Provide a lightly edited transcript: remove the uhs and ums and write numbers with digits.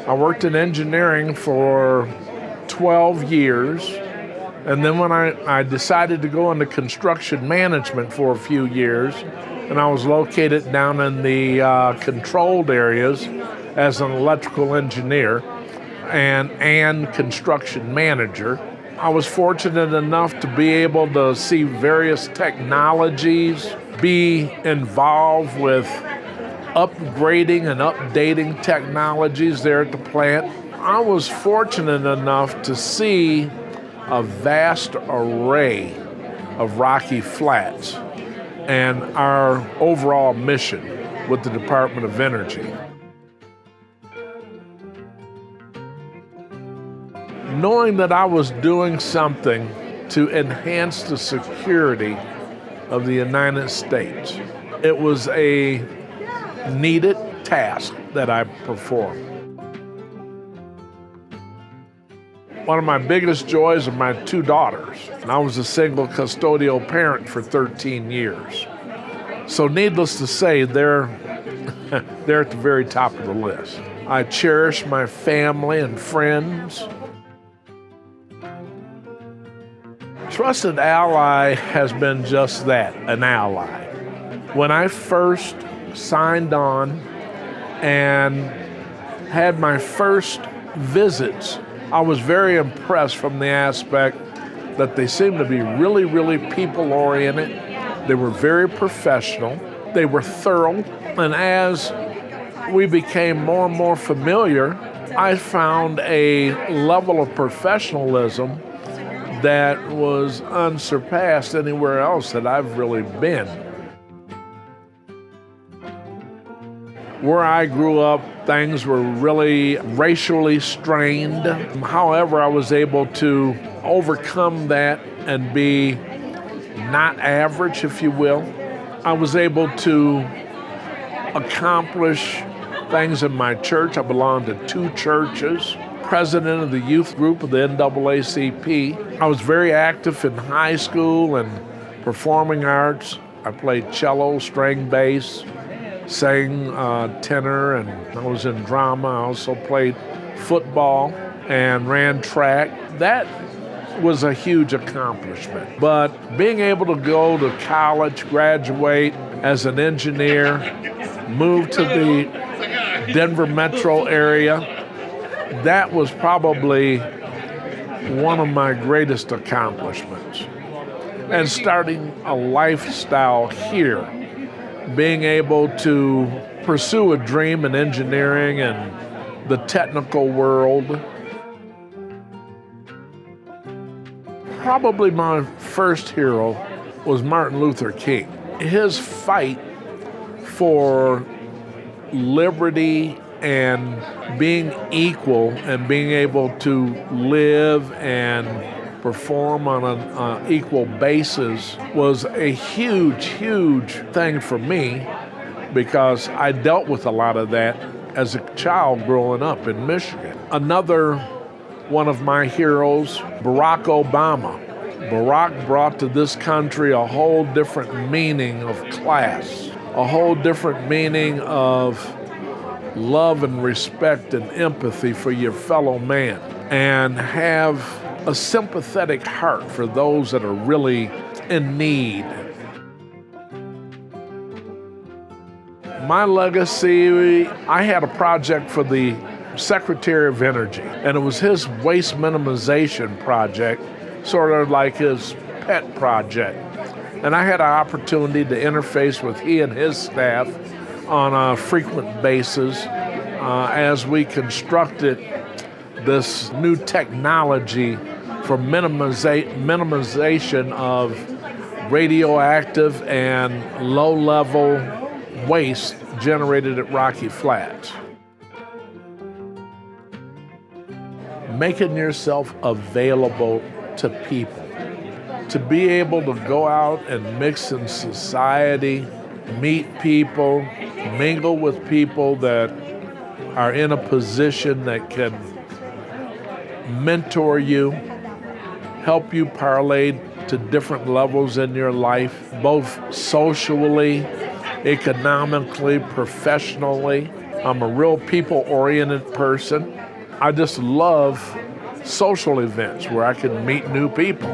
I worked in engineering for 12 years, and then when I decided to go into construction management for a few years, and I was located down in the controlled areas as an electrical engineer and construction manager. I was fortunate enough to be able to see various technologies, be involved with upgrading and updating technologies there at the plant. I was fortunate enough to see a vast array of Rocky Flats and our overall mission with the Department of Energy. Knowing that I was doing something to enhance the security of the United States, it was a needed task that I performed. One of my biggest joys are my two daughters, and I was a single custodial parent for 13 years. So needless to say, they're at the very top of the list. I cherish my family and friends. Trusted Ally has been just that, an ally. When I first signed on and had my first visits, I was very impressed from the aspect that they seemed to be really, really people-oriented. They were very professional. They were thorough. And as we became more and more familiar, I found a level of professionalism that was unsurpassed anywhere else that I've really been. Where I grew up, things were really racially strained. However, I was able to overcome that and be not average, if you will. I was able to accomplish things in my church. I belonged to two churches, president of the youth group of the NAACP. I was very active in high school and performing arts. I played cello, string bass, sang tenor, and I was in drama. I also played football and ran track. That was a huge accomplishment. But being able to go to college, graduate as an engineer, move to the Denver metro area, that was probably one of my greatest accomplishments. And starting a lifestyle here, being able to pursue a dream in engineering and the technical world. Probably my first hero was Martin Luther King. His fight for liberty and being equal and being able to live and perform on an equal basis was a huge, huge thing for me because I dealt with a lot of that as a child growing up in Michigan. Another one of my heroes, Barack Obama. Barack brought to this country a whole different meaning of class, a whole different meaning of love and respect and empathy for your fellow man, and have a sympathetic heart for those that are really in need. My legacy, I had a project for the Secretary of Energy, and it was his waste minimization project, sort of like his pet project. And I had an opportunity to interface with he and his staff on a frequent basis as we constructed this new technology for minimization of radioactive and low-level waste generated at Rocky Flats. Making yourself available to people, to be able to go out and mix in society, meet people, mingle with people that are in a position that can mentor you, help you parlay to different levels in your life, both socially economically, professionally. I'm a real people-oriented person. I just love social events where I can meet new people.